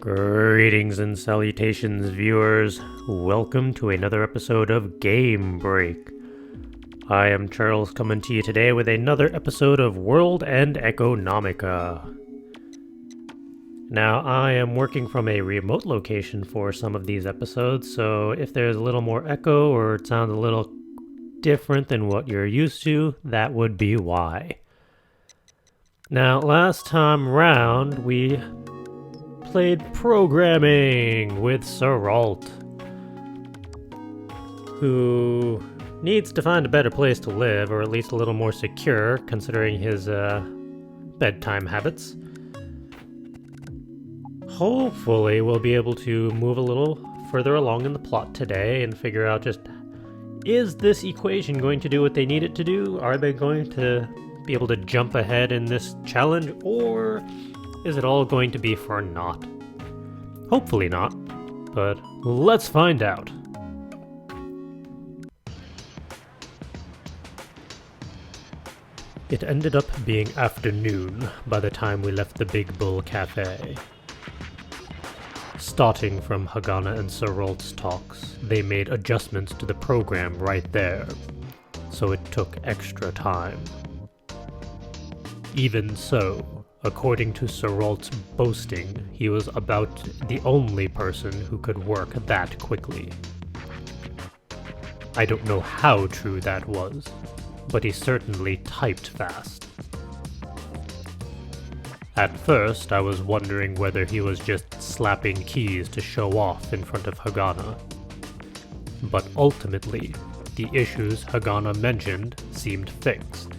Greetings and salutations, viewers. Welcome to another episode of Game Break. I am Charles, coming to you today with another episode of World and Economica. Now, I am working from a remote location for some of these episodes, so if there's a little more echo or it sounds a little different than what you're used to, that would be why. Now, last time round, we played programming with Saralt, who needs to find a better place to live, or at least a little more secure, considering his bedtime habits. Hopefully we'll be able to move a little further along in the plot today and figure out just, is this equation going to do what they need it to do? Are they going to be able to jump ahead in this challenge, or is it all going to be for naught? Hopefully not, but let's find out. It ended up being afternoon by the time we left the Big Bull Cafe. Starting from Hagana and Saralt's talks, they made adjustments to the program right there, so it took extra time. Even so, according to Saralt's boasting, he was about the only person who could work that quickly. I don't know how true that was, but he certainly typed fast. At first, I was wondering whether he was just slapping keys to show off in front of Hagana. But ultimately, the issues Hagana mentioned seemed fixed,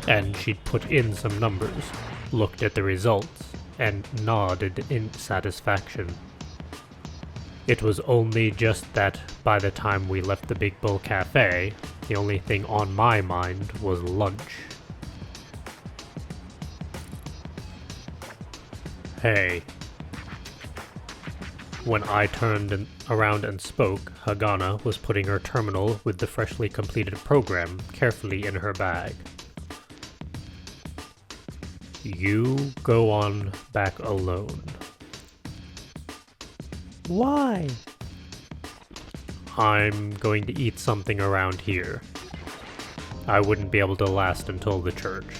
and she'd put in some numbers, looked at the results, and nodded in satisfaction. It was only just that by the time we left the Big Bull Cafe, the only thing on my mind was lunch. Hey. When I turned around and spoke, Hagana was putting her terminal with the freshly completed program carefully in her bag. You go on back alone. Why? I'm going to eat something around here. I wouldn't be able to last until the church.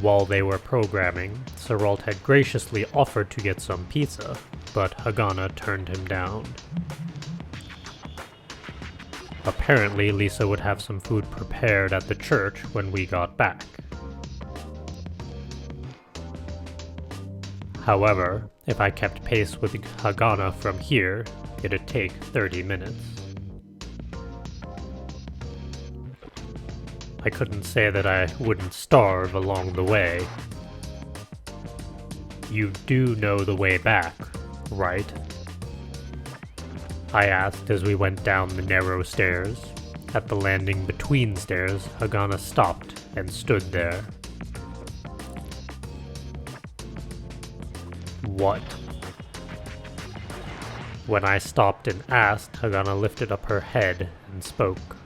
While they were programming, Saralt had graciously offered to get some pizza, but Hagana turned him down. Apparently, Lisa would have some food prepared at the church when we got back. However, if I kept pace with Hagana from here, it'd take 30 minutes. I couldn't say that I wouldn't starve along the way. You do know the way back, right? I asked as we went down the narrow stairs. At the landing between stairs, Hagana stopped and stood there. What? When I stopped and asked, Hagana lifted up her head and spoke.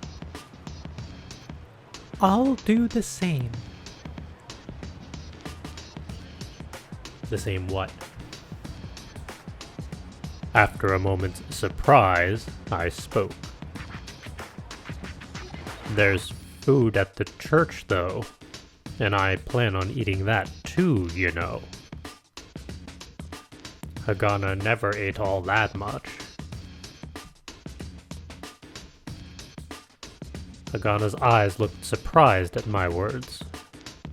I'll do the same. The same what? After a moment's surprise, I spoke. There's food at the church, though, and I plan on eating that too, you know. Hagana never ate all that much. Hagana's eyes looked surprised at my words,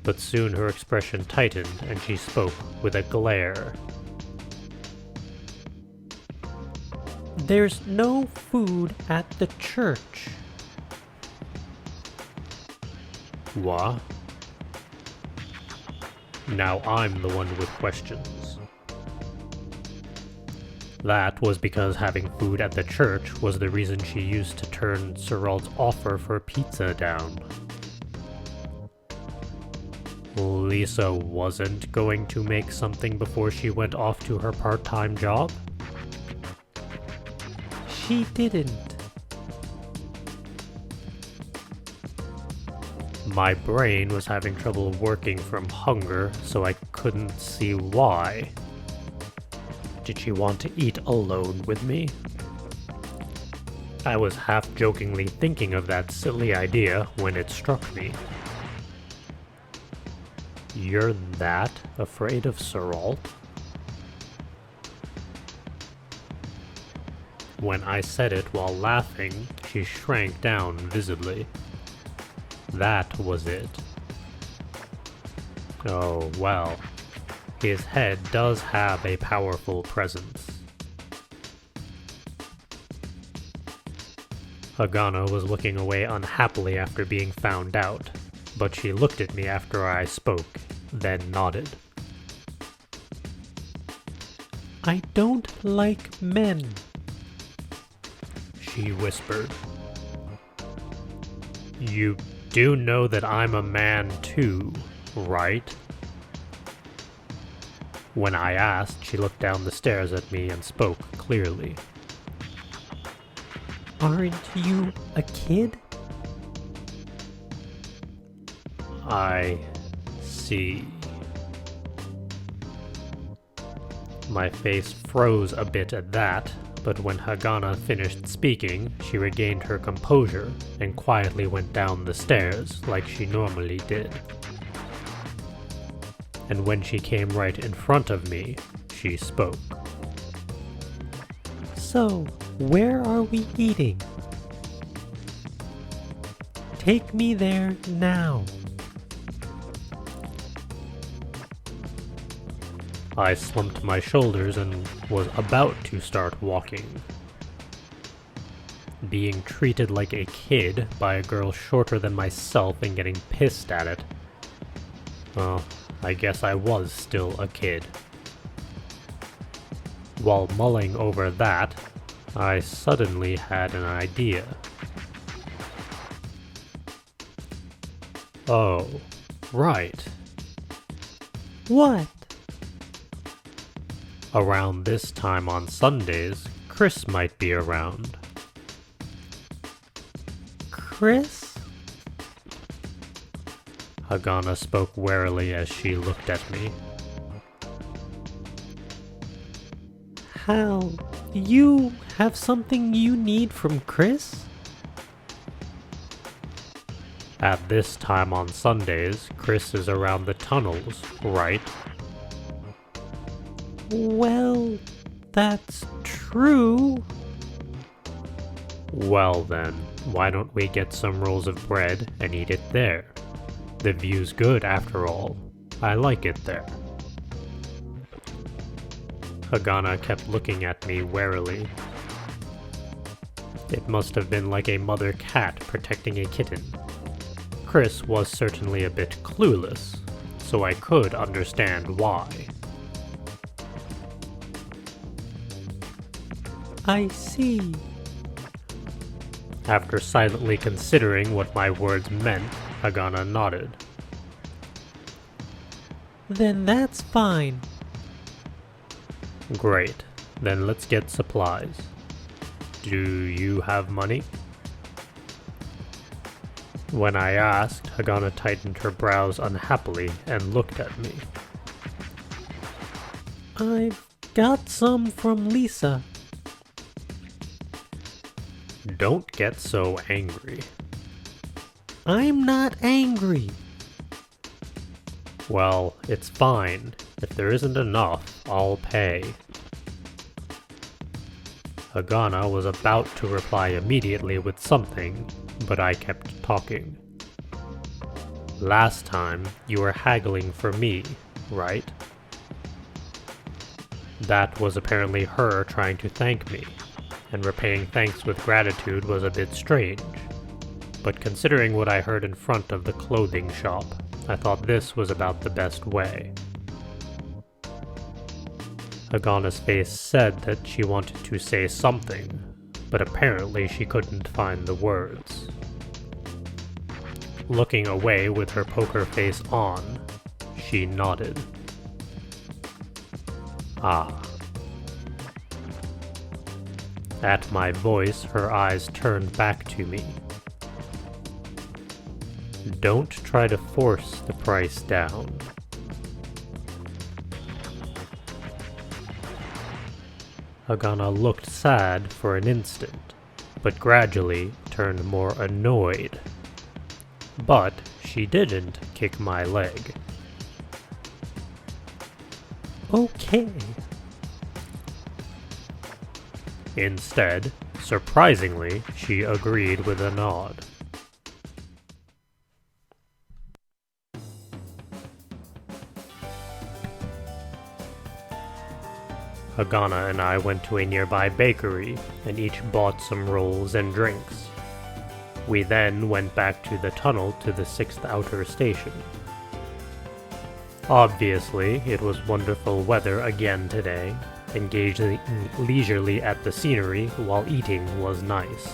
but soon her expression tightened and she spoke with a glare. There's no food at the church. What? Now I'm the one with questions. That was because having food at the church was the reason she used to turn Saralt's offer for pizza down. Lisa wasn't going to make something before she went off to her part-time job? She didn't. My brain was having trouble working from hunger, so I couldn't see why. Did she want to eat alone with me? I was half-jokingly thinking of that silly idea when it struck me. You're that afraid of Siralt? When I said it while laughing, she shrank down visibly. That was it. Oh, well. His head does have a powerful presence. Hagana was looking away unhappily after being found out, but she looked at me after I spoke, then nodded. I don't like men, she whispered. You do know that I'm a man too, right? When I asked, she looked down the stairs at me and spoke clearly. Aren't you a kid? I see. My face froze a bit at that, but when Hagana finished speaking, she regained her composure and quietly went down the stairs like she normally did. And when she came right in front of me, she spoke. So, where are we eating? Take me there now. I slumped my shoulders and was about to start walking. Being treated like a kid by a girl shorter than myself and getting pissed at it. Well, I guess I was still a kid. While mulling over that, I suddenly had an idea. Oh, right. What? Around this time on Sundays, Chris might be around. Chris? Hagana spoke warily as she looked at me. Hal, you have something you need from Chris? At this time on Sundays, Chris is around the tunnels, right? Well, that's true. Well then, why don't we get some rolls of bread and eat it there? The view's good after all. I like it there. Hagana kept looking at me warily. It must have been like a mother cat protecting a kitten. Chris was certainly a bit clueless, so I could understand why. I see. After silently considering what my words meant, Hagana nodded. Then that's fine. Great. Then let's get supplies. Do you have money? When I asked, Hagana tightened her brows unhappily and looked at me. I've got some from Lisa. Don't get so angry. I'm not angry. Well, it's fine. If there isn't enough, I'll pay. Hagana was about to reply immediately with something, but I kept talking. Last time, you were haggling for me, right? That was apparently her trying to thank me, and repaying thanks with gratitude was a bit strange. But considering what I heard in front of the clothing shop, I thought this was about the best way. Hagana's face said that she wanted to say something, but apparently she couldn't find the words. Looking away with her poker face on, she nodded. Ah. At my voice, her eyes turned back to me. Don't try to force the price down. Hagana looked sad for an instant, but gradually turned more annoyed. But she didn't kick my leg. Okay. Instead, surprisingly, she agreed with a nod. Hagana and I went to a nearby bakery and each bought some rolls and drinks. We then went back to the tunnel to the 6th outer station. Obviously, it was wonderful weather again today, and gazing leisurely at the scenery while eating was nice.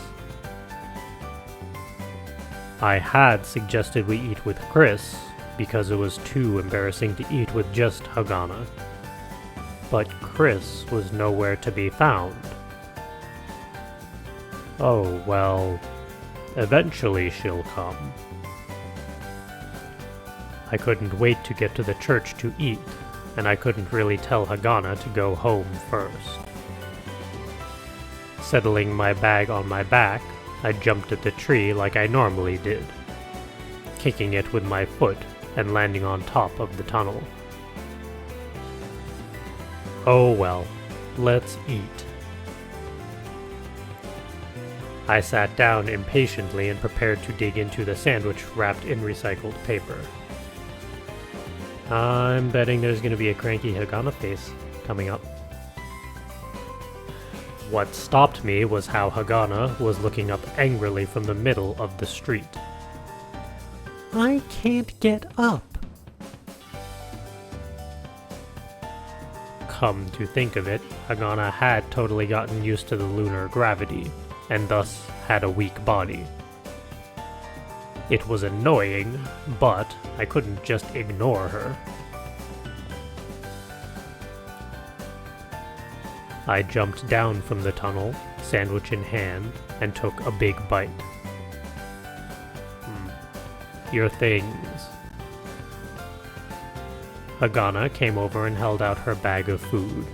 I had suggested we eat with Chris because it was too embarrassing to eat with just Hagana. But Chris was nowhere to be found. Oh, well, eventually she'll come. I couldn't wait to get to the church to eat, and I couldn't really tell Hagana to go home first. Settling my bag on my back, I jumped at the tree like I normally did, kicking it with my foot and landing on top of the tunnel. Oh well, let's eat. I sat down impatiently and prepared to dig into the sandwich wrapped in recycled paper. I'm betting there's going to be a cranky Hagana face coming up. What stopped me was how Hagana was looking up angrily from the middle of the street. I can't get up. Come to think of it, Hagana had totally gotten used to the lunar gravity, and thus had a weak body. It was annoying, but I couldn't just ignore her. I jumped down from the tunnel, sandwich in hand, and took a big bite. Your things. Hagana came over and held out her bag of food.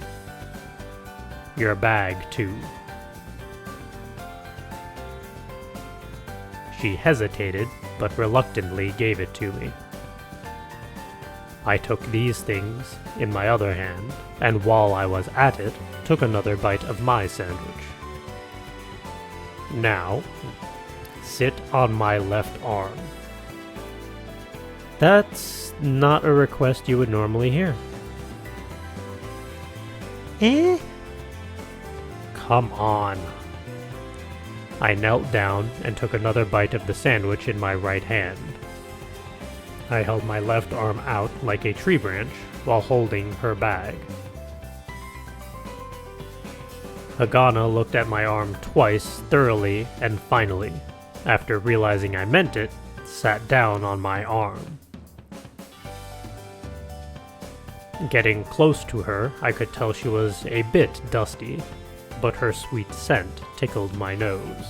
Your bag, too. She hesitated, but reluctantly gave it to me. I took these things in my other hand, and while I was at it, took another bite of my sandwich. Now, sit on my left arm. That's not a request you would normally hear. Eh? Come on. I knelt down and took another bite of the sandwich in my right hand. I held my left arm out like a tree branch while holding her bag. Hagana looked at my arm twice thoroughly and finally, after realizing I meant it, sat down on my arm. Getting close to her, I could tell she was a bit dusty, but her sweet scent tickled my nose.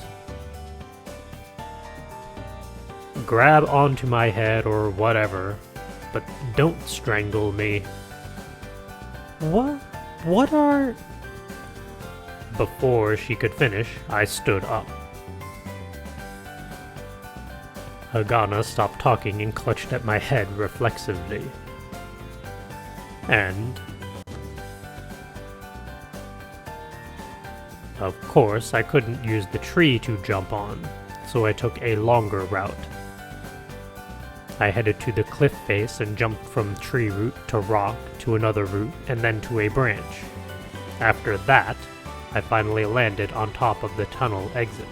Grab onto my head or whatever, but don't strangle me. What are... Before she could finish, I stood up. Hagana stopped talking and clutched at my head reflexively. And... Of course, I couldn't use the tree to jump on, so I took a longer route. I headed to the cliff face and jumped from tree root to rock to another root and then to a branch. After that, I finally landed on top of the tunnel exit.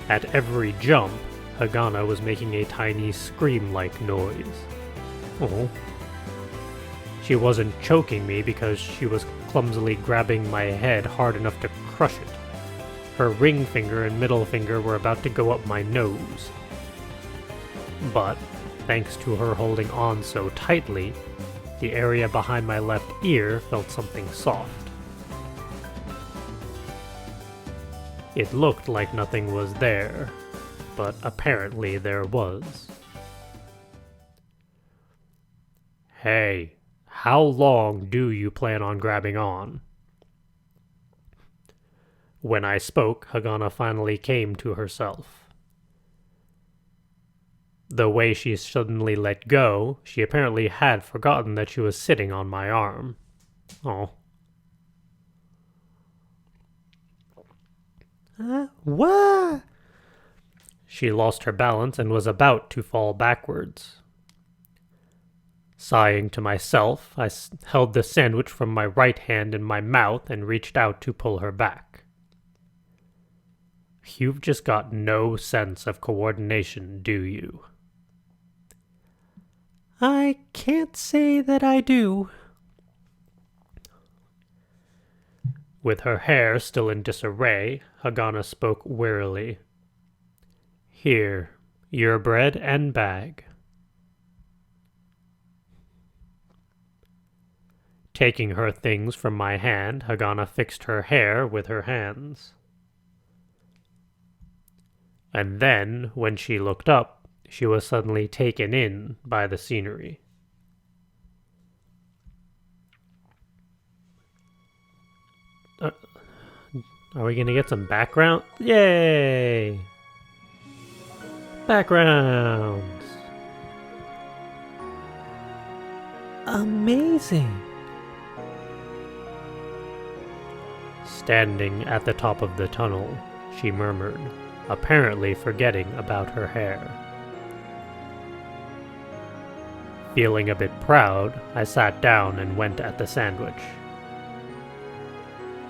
At every jump, Hagana was making a tiny scream-like noise. Oh. She wasn't choking me because she was clumsily grabbing my head hard enough to crush it. Her ring finger and middle finger were about to go up my nose. But, thanks to her holding on so tightly, the area behind my left ear felt something soft. It looked like nothing was there, but apparently there was. Hey, how long do you plan on grabbing on? When I spoke, Hagana finally came to herself. The way she suddenly let go, she apparently had forgotten that she was sitting on my arm. Oh. What? She lost her balance and was about to fall backwards. Sighing to myself, I held the sandwich from my right hand in my mouth and reached out to pull her back. You've just got no sense of coordination, do you? I can't say that I do. With her hair still in disarray, Hagana spoke wearily. Here, your bread and bag. Taking her things from my hand, Hagana fixed her hair with her hands. And then, when she looked up, she was suddenly taken in by the scenery. Are we gonna get some background? Yay! Backgrounds! Amazing! Standing at the top of the tunnel, she murmured, apparently forgetting about her hair. Feeling a bit proud, I sat down and went at the sandwich.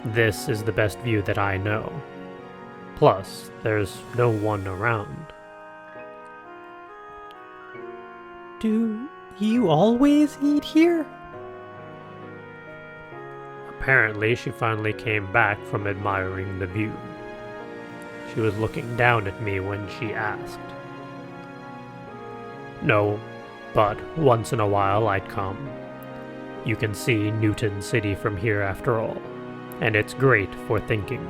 This is the best view that I know. Plus, there's no one around. Do you always eat here? Apparently, she finally came back from admiring the view. She was looking down at me when she asked. No, but once in a while I'd come. You can see Newton City from here after all, and it's great for thinking.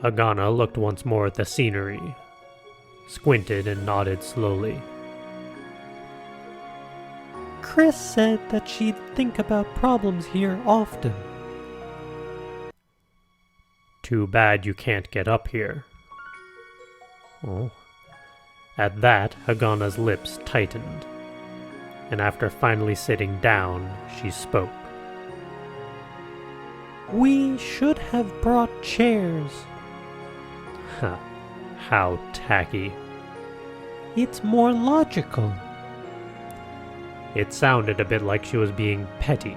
Hagana looked once more at the scenery, squinted and nodded slowly. Chris said that she'd think about problems here often. Too bad you can't get up here. Oh. At that, Hagana's lips tightened, and after finally sitting down, she spoke. We should have brought chairs. Huh. How tacky. It's more logical. It sounded a bit like she was being petty,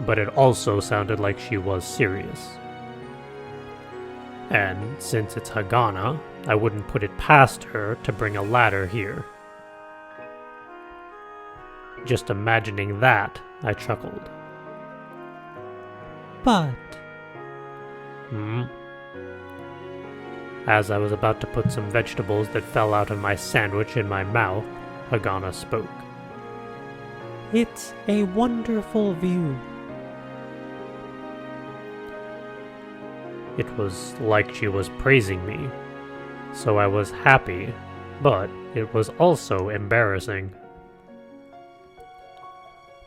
but it also sounded like she was serious. And since it's Hagana, I wouldn't put it past her to bring a ladder here. Just imagining that, I chuckled. But... As I was about to put some vegetables that fell out of my sandwich in my mouth, Hagana spoke. It's a wonderful view. It was like she was praising me, so I was happy, but it was also embarrassing.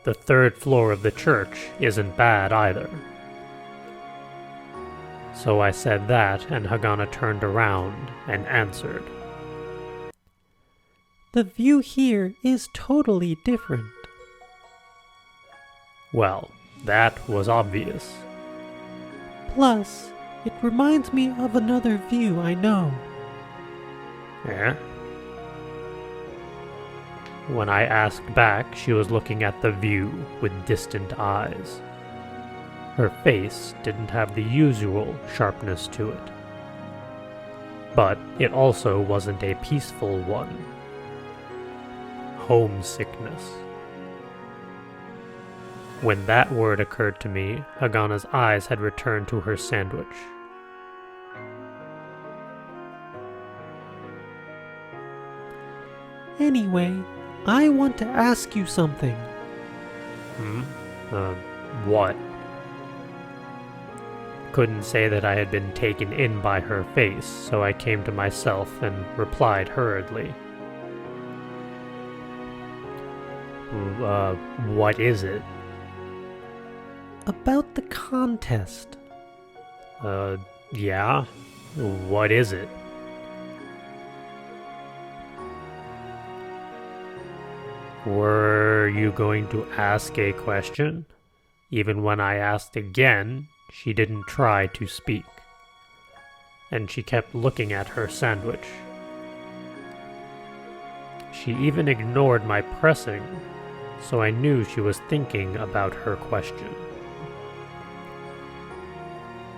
The third floor of the church isn't bad either. So I said that, and Hagana turned around and answered. The view here is totally different. Well, that was obvious. Plus, it reminds me of another view I know. Eh? When I asked back, she was looking at the view with distant eyes. Her face didn't have the usual sharpness to it. But it also wasn't a peaceful one. Homesickness. When that word occurred to me, Hagana's eyes had returned to her sandwich. Anyway, I want to ask you something. What? Couldn't say that I had been taken in by her face, so I came to myself and replied hurriedly. What is it? About the contest. Yeah? What is it? Were you going to ask a question? Even when I asked again, she didn't try to speak. And she kept looking at her sandwich. She even ignored my pressing, so I knew she was thinking about her question.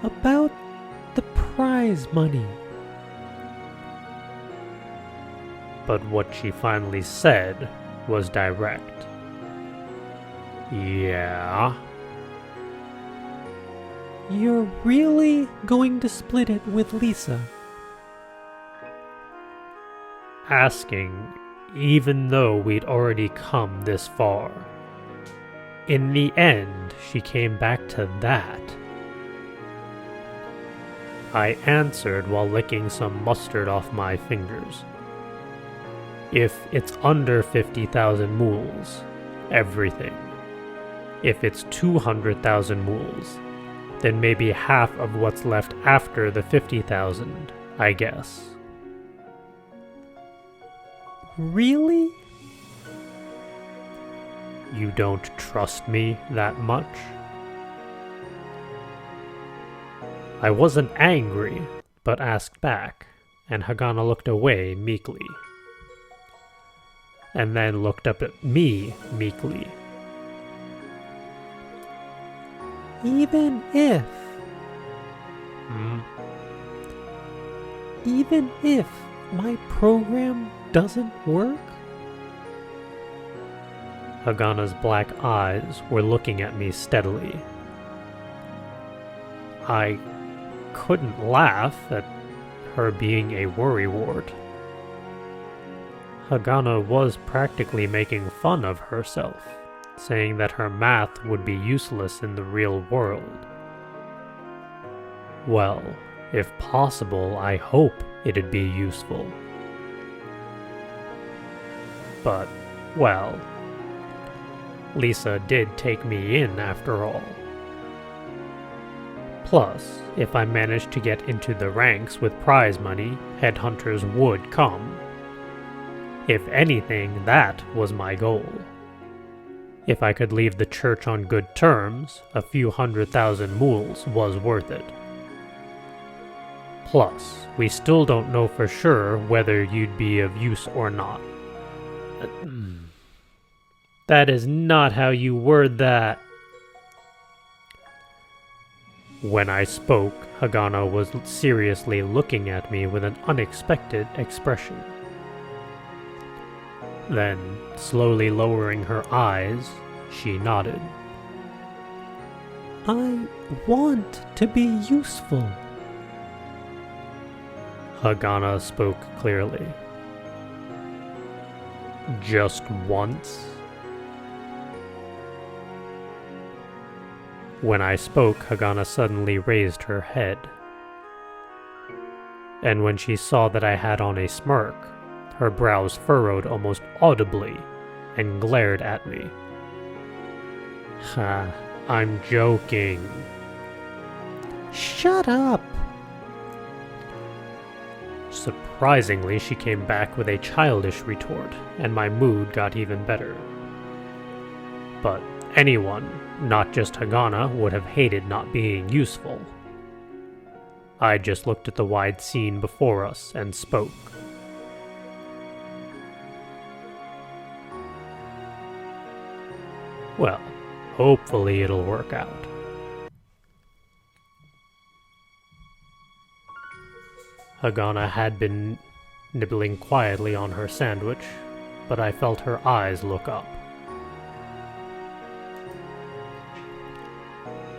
About the prize money. But what she finally said was direct. Yeah? You're really going to split it with Lisa? Asking, even though we'd already come this far. In the end, she came back to that. I answered while licking some mustard off my fingers. If it's under 50,000 mools, everything. If it's 200,000 mools, then maybe half of what's left after the 50,000, I guess. Really? You don't trust me that much? I wasn't angry, but asked back, and Hagana looked away meekly. And then looked up at me meekly. Even if... Hmm? Even if my program doesn't work? Hagana's black eyes were looking at me steadily. I couldn't laugh at her being a worrywart. Hagana was practically making fun of herself, saying that her math would be useless in the real world. Well, if possible, I hope it'd be useful. But, well, Lisa did take me in after all. Plus, if I managed to get into the ranks with prize money, headhunters would come. If anything, that was my goal. If I could leave the church on good terms, a few 100,000 mools was worth it. Plus, we still don't know for sure whether you'd be of use or not. That is not how you word that. When I spoke, Hagana was seriously looking at me with an unexpected expression. Then, slowly lowering her eyes, she nodded. I want to be useful. Hagana spoke clearly. Just once? When I spoke, Hagana suddenly raised her head. And when she saw that I had on a smirk, her brows furrowed almost audibly and glared at me. Ha, I'm joking. Shut up! Surprisingly, she came back with a childish retort, and my mood got even better. But anyone, not just Hagana, would have hated not being useful. I just looked at the wide scene before us and spoke. Well, hopefully it'll work out. Hagana had been nibbling quietly on her sandwich, but I felt her eyes look up.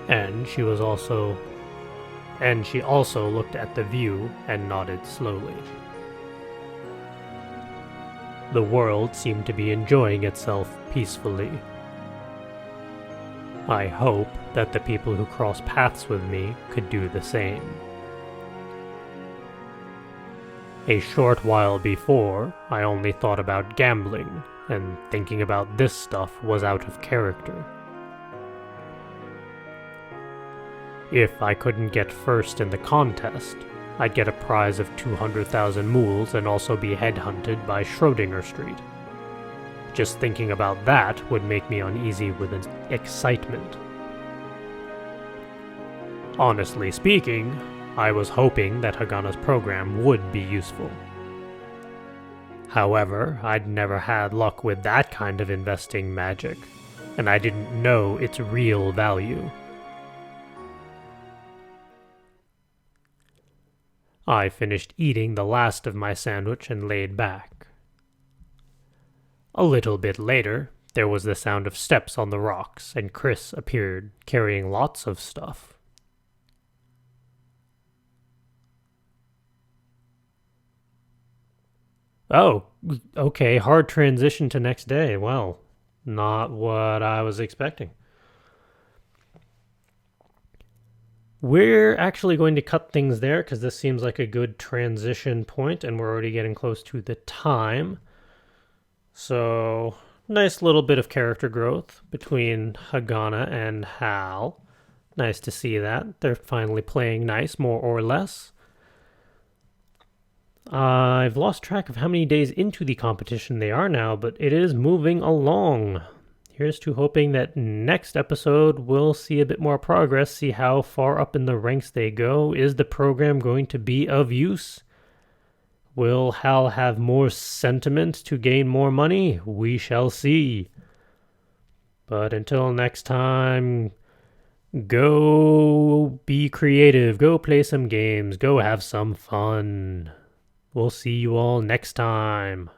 And she also looked at the view and nodded slowly. The world seemed to be enjoying itself peacefully. I hope that the people who cross paths with me could do the same. A short while before, I only thought about gambling, and thinking about this stuff was out of character. If I couldn't get first in the contest, I'd get a prize of 200,000 mools and also be headhunted by Schrödinger Street. Just thinking about that would make me uneasy with excitement. Honestly speaking, I was hoping that Hagana's program would be useful. However, I'd never had luck with that kind of investing magic, and I didn't know its real value. I finished eating the last of my sandwich and laid back. A little bit later, there was the sound of steps on the rocks, and Chris appeared, carrying lots of stuff. Oh, okay, hard transition to next day. Well, not what I was expecting. We're actually going to cut things there because this seems like a good transition point, and we're already getting close to the time. So, nice little bit of character growth between Hagana and Hal. Nice to see that. They're finally playing nice, more or less. I've lost track of how many days into the competition they are now, but it is moving along. Here's to hoping that next episode we'll see a bit more progress, see how far up in the ranks they go. Is the program going to be of use? Will Hal have more sentiment to gain more money? We shall see. But until next time, go be creative, go play some games, go have some fun. We'll see you all next time.